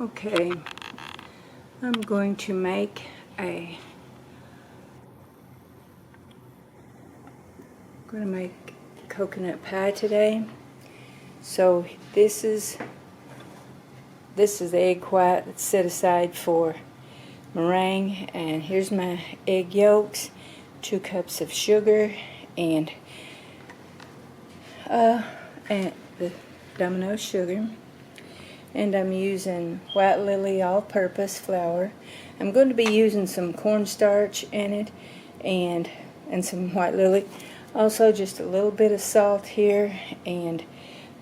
Okay, I'm going to make coconut pie today. So this is the egg white that's set aside for meringue, and here's my egg yolks, 2 cups of sugar, and the Domino sugar, and I'm using White Lily all-purpose flour. I'm going to be using some cornstarch in it and some White Lily. Also just a little bit of salt here, and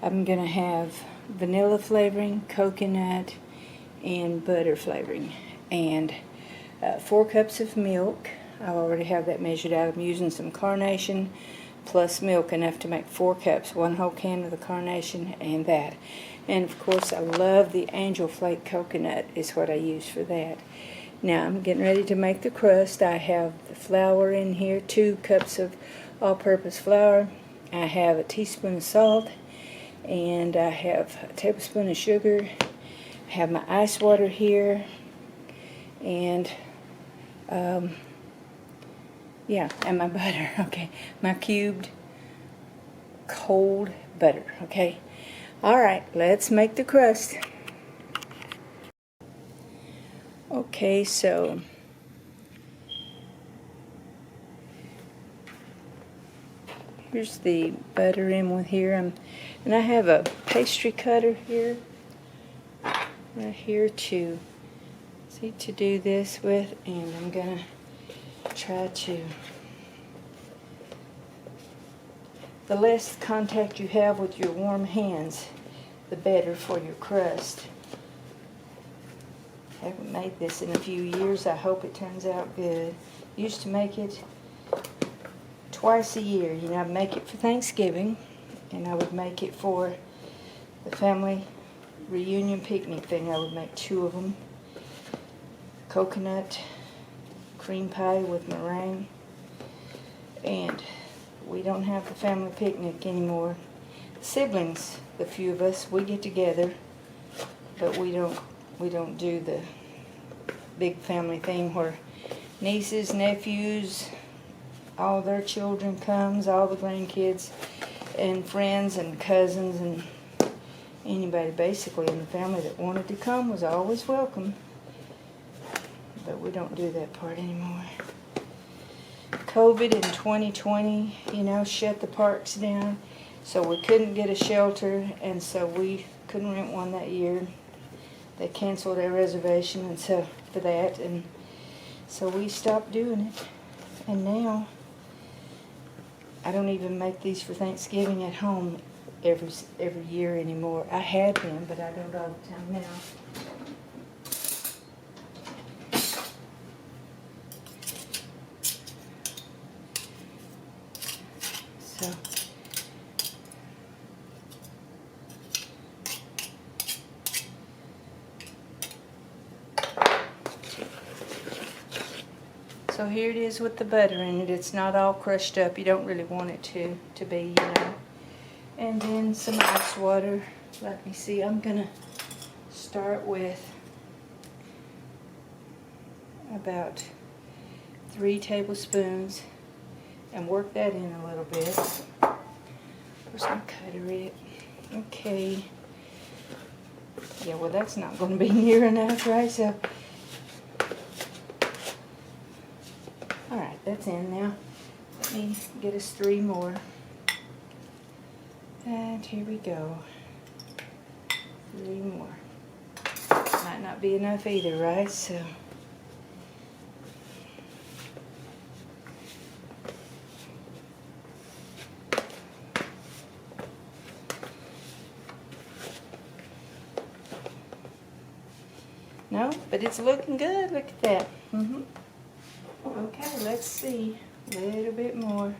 I'm going to have vanilla flavoring, coconut, and butter flavoring, and 4 cups of milk. I already have that measured out. I'm using some carnation plus milk, enough to make 4 cups, 1 whole can of the carnation and that. And of course I love the Angel Flake coconut is what I use for that. Now I'm getting ready to make the crust. I have the flour in here, 2 cups of all-purpose flour. I have a teaspoon of salt, and I have a tablespoon of sugar. I have my ice water here, and yeah, and my butter, okay, my cubed cold butter, okay. Alright, let's make the crust. Okay, so here's the butter in with here, and I have a pastry cutter here, right here to do this with, and I'm gonna try to, the less contact you have with your warm hands, the better for your crust. I haven't made this in a few years. I hope it turns out good. Used to make it twice a year. You know, I'd make it for Thanksgiving, and I would make it for the family reunion picnic thing. I would make 2 of them. Coconut cream pie with meringue. And we don't have the family picnic anymore. Siblings, the few of us, we get together, but we don't do the big family thing where nieces, nephews, all their children comes, all the grandkids, and friends and cousins, and anybody basically in the family that wanted to come was always welcome. But we don't do that part anymore. COVID in 2020, you know, shut the parks down, so we couldn't get a shelter, and so we couldn't rent one that year. They canceled our reservation, and so for that, and so we stopped doing it. And now I don't even make these for Thanksgiving at home every year anymore. I had them, but I don't all the time now. So here it is with the butter in it. It's not all crushed up. You don't really want it to be, you know. And then some ice water. Let me see. I'm gonna start with about 3 tablespoons and work that in a little bit. Where's my cutter it? Okay. Yeah, well that's not going to be near enough, right? So, alright, that's in now. Let me get us 3 more. And here we go. 3 more. Might not be enough either, right? So, no, but it's looking good. Look at that. Okay, let's see. A little bit more.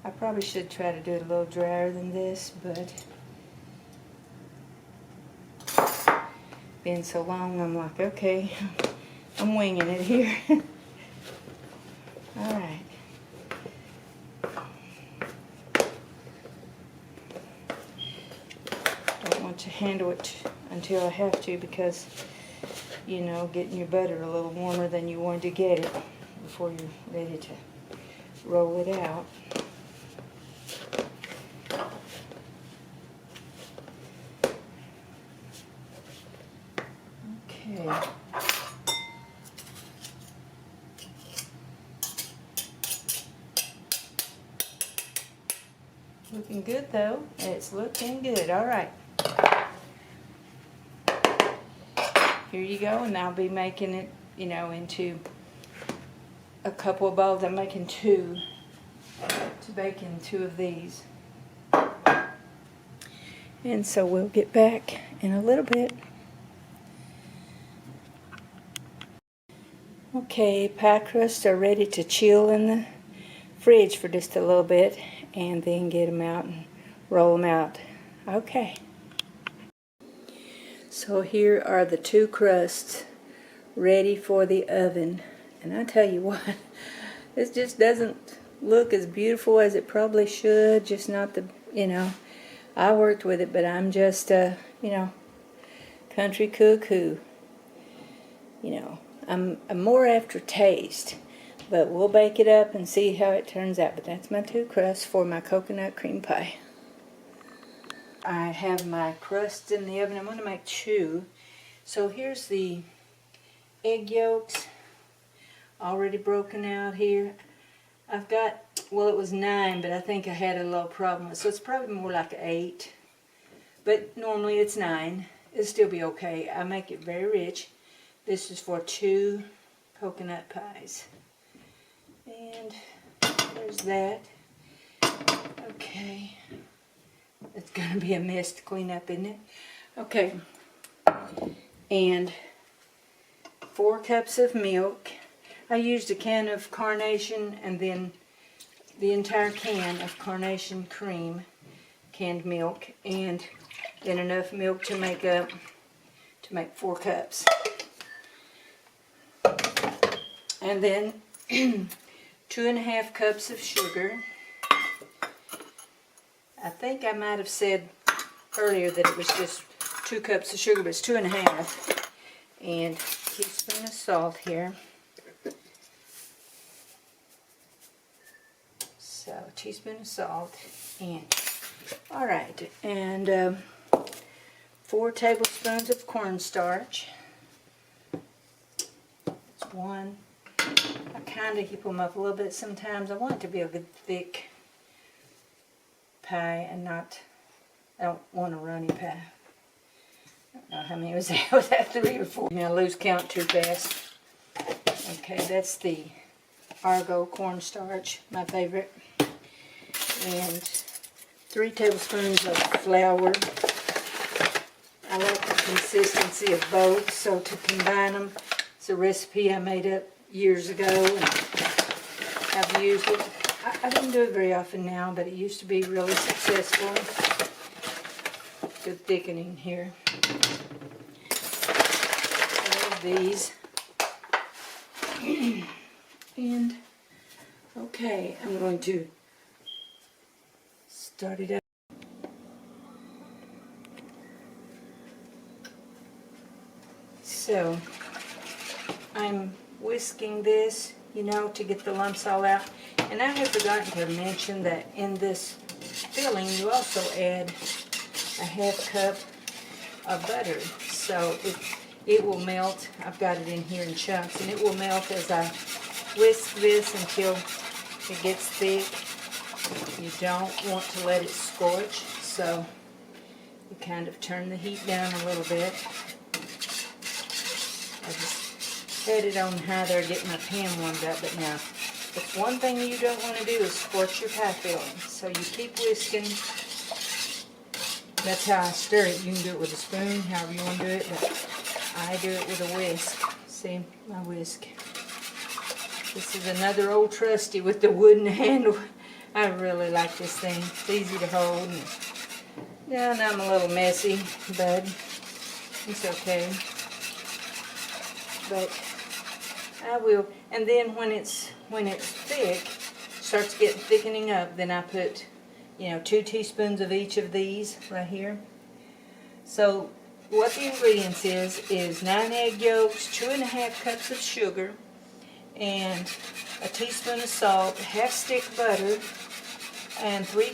I probably should try to do it a little drier than this, but been so long, I'm like, okay, I'm winging it here. All right. Don't want to handle it until I have to, because, you know, getting your butter a little warmer than you want to get it before you're ready to roll it out. Okay. Looking good though. It's looking good. All right. Here you go, and I'll be making it, you know, into a couple of bowls. I'm making two to bake in 2 of these. And so we'll get back in a little bit. Okay, pie crusts are ready to chill in the fridge for just a little bit, and then get them out and roll them out. Okay. So here are the 2 crusts ready for the oven. And I tell you what, this just doesn't look as beautiful as it probably should. Just not the, you know, I worked with it, but I'm just a, you know, country cook who, you know, I'm more after taste. But we'll bake it up and see how it turns out. But that's my 2 crusts for my coconut cream pie. I have my crusts in the oven. I'm going to make 2. So here's the egg yolks already broken out here. I've got, well, it was 9, but I think I had a little problem. So it's probably more like 8. But normally it's 9. It'll still be okay. I make it very rich. This is for 2 coconut pies. And there's that. Okay. It's going to be a mess to clean up, isn't it? Okay. And 4 cups of milk. I used a can of Carnation and then the entire can of Carnation cream, canned milk, and then enough milk to make 4 cups. And then 2½ cups of sugar. I think I might have said earlier that it was just 2 cups of sugar, but it's 2½. And a teaspoon of salt here. So a teaspoon of salt. And alright, and 4 tablespoons of cornstarch. That's 1. I kind of heap them up a little bit sometimes. I want it to be a good thick pie and not, I don't want a runny pie. I don't know how many was that. Was that 3 or 4? I lose count too fast. Okay, that's the Argo cornstarch, my favorite. And 3 tablespoons of flour. I like the consistency of both, so to combine them, it's a recipe I made up years ago, and I've used it. I don't do it very often now, but it used to be really successful. Good thickening here. I love these. And, okay, I'm going to start it up. So, I'm whisking this, you know, to get the lumps all out. And I have forgotten to mention that in this filling you also add a ½ cup of butter. So it will melt. I've got it in here in chunks, and it will melt as I whisk this until it gets thick. You don't want to let it scorch, so you kind of turn the heat down a little bit. I just had it on high there getting my pan warmed up, but now that's one thing you don't want to do is scorch your pie filling. So you keep whisking. That's how I stir it. You can do it with a spoon, however you want to do it, but I do it with a whisk. See, my whisk. This is another old trusty with the wooden handle. I really like this thing. It's easy to hold. Yeah, and I'm a little messy, but it's okay. But I will. And then when it's thick, starts getting thickening up, then I put, you know, 2 teaspoons of each of these right here. So what the ingredients is 9 egg yolks, 2½ cups of sugar, and a teaspoon of salt, half stick butter, and 3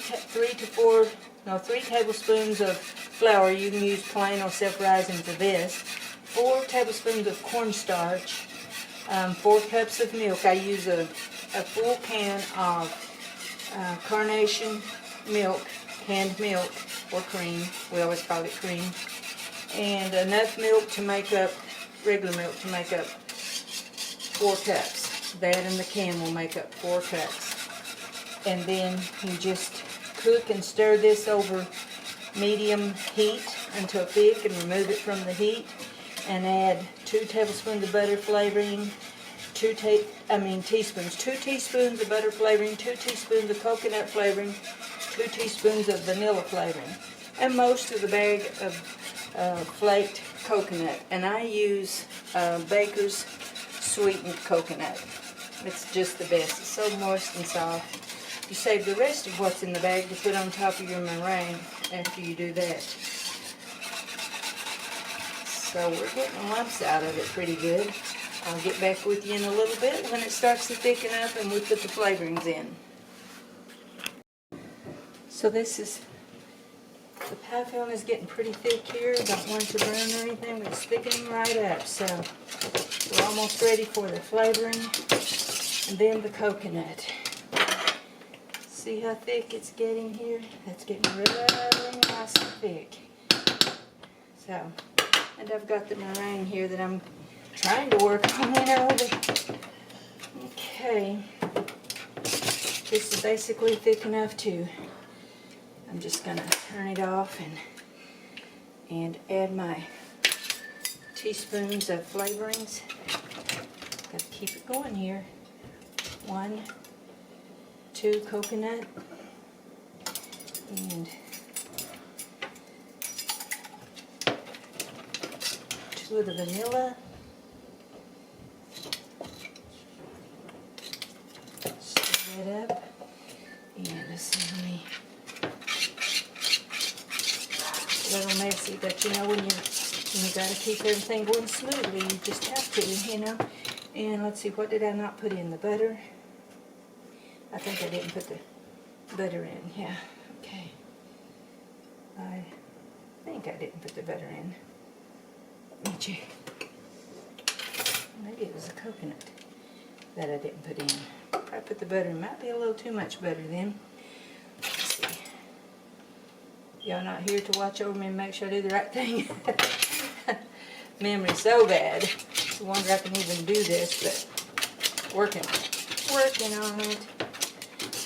tablespoons of flour. You can use plain or self-rising for this. 4 tablespoons of cornstarch, 4 cups of milk. I use a full can of carnation milk, canned milk, or cream. We always call it cream. And enough milk to make up, regular milk to make up 4 cups. That and the can will make up 4 cups. And then you just cook and stir this over medium heat until thick, and remove it from the heat, and add 2 tablespoons of butter flavoring, 2 teaspoons. 2 teaspoons of butter flavoring, 2 teaspoons of coconut flavoring, 2 teaspoons of vanilla flavoring, and most of the bag of flaked coconut. And I use Baker's sweetened coconut. It's just the best. It's so moist and soft. You save the rest of what's in the bag to put on top of your meringue after you do that. So we're getting lumps out of it pretty good. I'll get back with you in a little bit when it starts to thicken up and we put the flavorings in. So this is, the pie film is getting pretty thick here. Don't want it to burn or anything, but it's thickening right up. So we're almost ready for the flavoring and then the coconut. See how thick it's getting here? That's getting really nice and thick. So, and I've got the meringue here that I'm trying to work on, Okay. This is basically thick enough too. I'm just gonna turn it off and add my teaspoons of flavorings. Gotta keep it going here. 1, 2 coconut, and 2 of the vanilla. Stir that up, and let's see, let me, a little messy, but you know when you gotta keep everything going smoothly, you just have to, And let's see, what did I not put in? The butter. I think I didn't put the butter in. Yeah, okay. I think I didn't put the butter in. Let me check. Maybe it was the coconut that I didn't put in. If I put the butter in, might be a little too much butter then. Let's see. Y'all not here to watch over me and make sure I do the right thing? Memory's so bad. It's a wonder I can even do this, but working on it.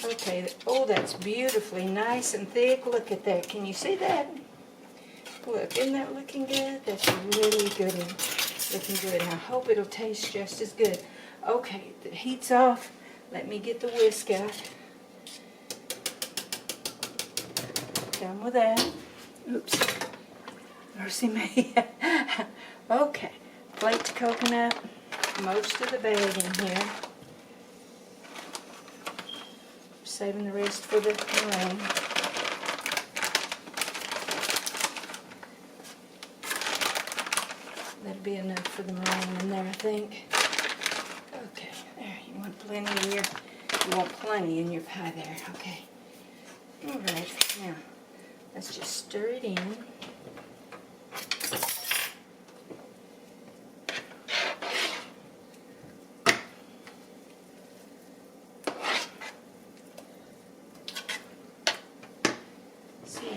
Okay, oh, that's beautifully nice and thick. Look at that. Can you see that? Look, isn't that looking good? That's really good and looking good. And I hope it'll taste just as good. Okay, the heat's off. Let me get the whisk out. Done with that. Oops. Mercy me. Okay, flaked coconut. Most of the bag in here. Saving the rest for the meringue. That'll be enough for the meringue in there, I think. Okay, there. You want plenty in your pie there. Okay. All right. Now, let's just stir it in.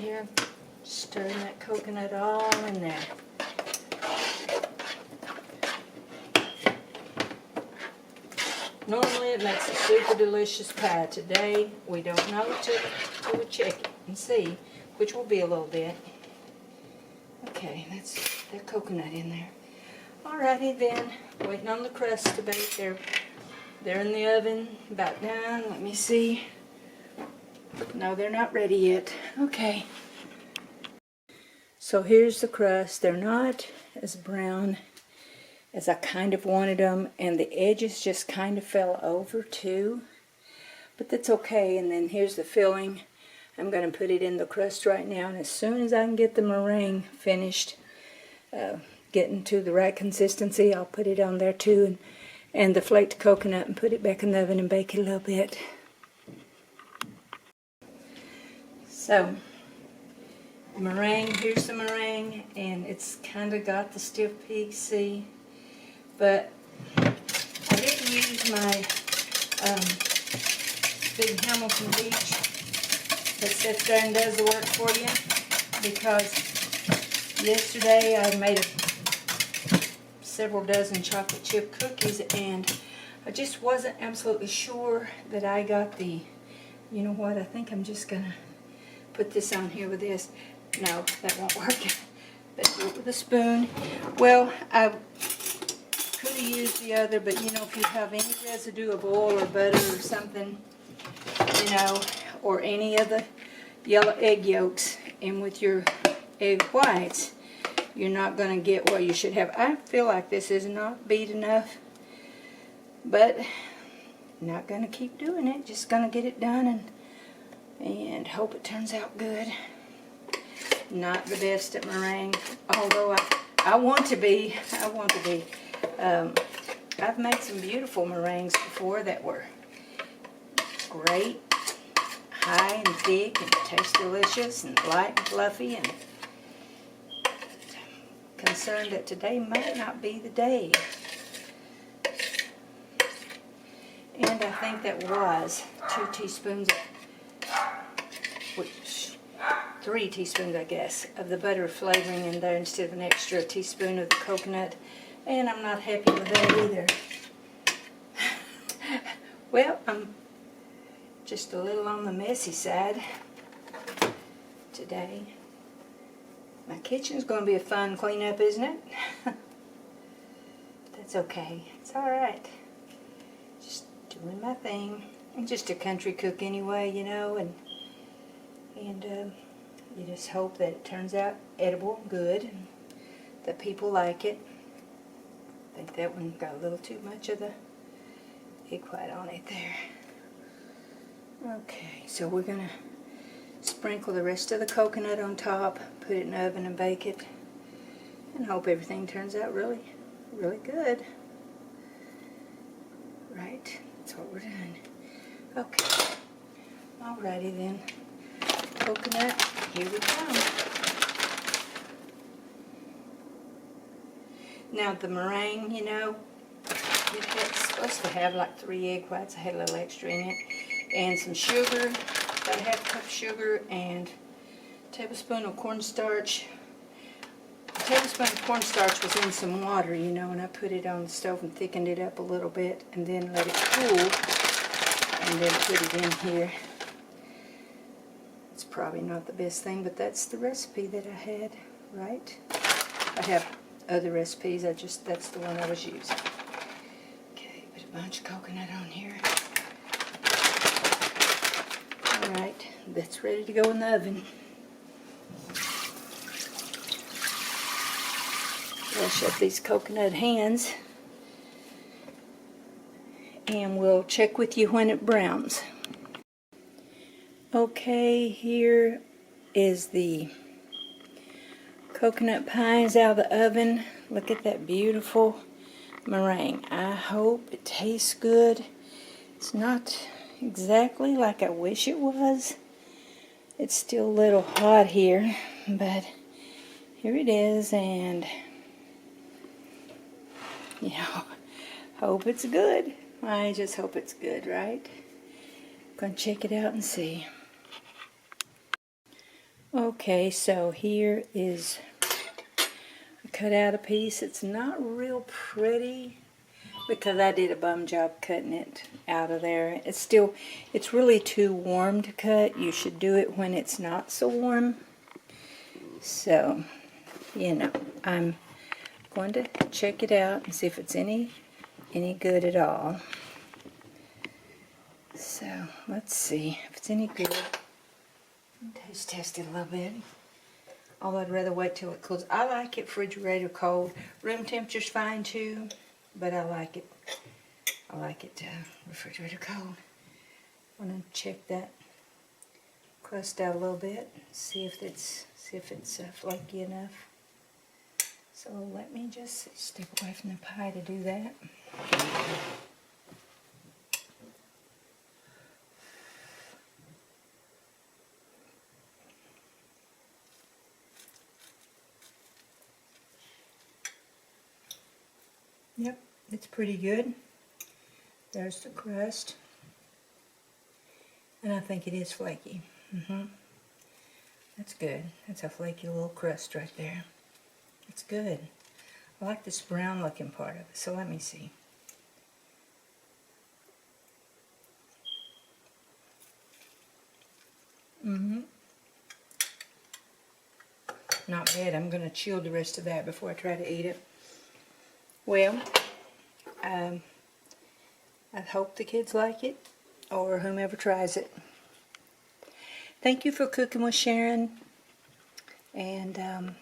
Here, stirring that coconut all in there. Normally it makes a super delicious pie. Today we don't know till we check it and see, which will be a little bit. Okay, that's that coconut in there. Alrighty then, waiting on the crust to bake. They're in the oven, about done. Let me see. No, they're not ready yet. Okay. So here's the crust. They're not as brown as I kind of wanted them, and the edges just kind of fell over too. But that's okay. And then here's the filling. I'm going to put it in the crust right now, and as soon as I can get the meringue finished, getting to the right consistency, I'll put it on there too, and the flaked coconut, and put it back in the oven and bake it a little bit. So, meringue, here's the meringue, and it's kind of got the stiff peaks, see? But I didn't use my big Hamilton Beach that sits there and does the work for you, because yesterday I made several dozen chocolate chip cookies, and I just wasn't absolutely sure that I got the, you know what, I think I'm just going to put this on here with this. No, that won't work. But do it with a spoon. Well, I could have used the other, but you know, if you have any residue of oil or butter or something, you know, or any of the yellow egg yolks in with your egg whites, you're not going to get what you should have. I feel like this is not beat enough, but not going to keep doing it. Just going to get it done and hope it turns out good. Not the best at meringue, although I want to be. I've made some beautiful meringues before that were great, high and thick, and taste delicious, and light and fluffy, and concerned that today might not be the day. And I think that was 2 teaspoons, which 3 teaspoons, I guess, of the butter flavoring in there instead of an extra teaspoon of the coconut. And I'm not happy with that either. Well, I'm just a little on the messy side today. My kitchen's going to be a fun cleanup, isn't it? That's okay. It's alright. Just doing my thing. I'm just a country cook anyway, you know, and you just hope that it turns out edible, good, and that people like it. I think that one got a little too much of the egg white on it there. Okay, so we're going to sprinkle the rest of the coconut on top, put it in the oven and bake it, and hope everything turns out really, really good. Right, that's what we're doing. Okay, alrighty then. Coconut, here we go. Now the meringue, you know, it's supposed to have like 3 egg whites. I had a little extra in it, and some sugar, about a ½ cup sugar, and a tablespoon of cornstarch. A tablespoon of cornstarch was in some water, you know, and I put it on the stove and thickened it up a little bit, and then let it cool, and then put it in here. It's probably not the best thing, but that's the recipe that I had, right? I have other recipes, that's the one I was using. Okay, put a bunch of coconut on here. Alright, that's ready to go in the oven. Brush up these coconut hands, and we'll check with you when it browns. Okay, here is the coconut pies out of the oven. Look at that beautiful meringue. I hope it tastes good. It's not exactly like I wish it was. It's still a little hot here, but here it is, and you know, hope it's good. I just hope it's good, right? I'm going to check it out and see. Okay, so here is, I cut out a piece. It's not real pretty because I did a bum job cutting it out of there. It's really too warm to cut. You should do it when it's not so warm. So, you know, I'm going to check it out and see if it's any good at all. So, let's see if it's any good. Taste test it a little bit. Although I'd rather wait till it cools. I like it refrigerator cold. Room temperature's fine too, but I like it refrigerator cold. I'm gonna check that crust out a little bit. See if it's flaky enough. So let me just step away from the pie to do that. Yep, it's pretty good. There's the crust. And I think it is flaky. That's good. That's a flaky little crust right there. It's good. I like this brown looking part of it, so let me see. Not bad. I'm going to chill the rest of that before I try to eat it. Well, I hope the kids like it, or whomever tries it. Thank you for cooking with Sharon, and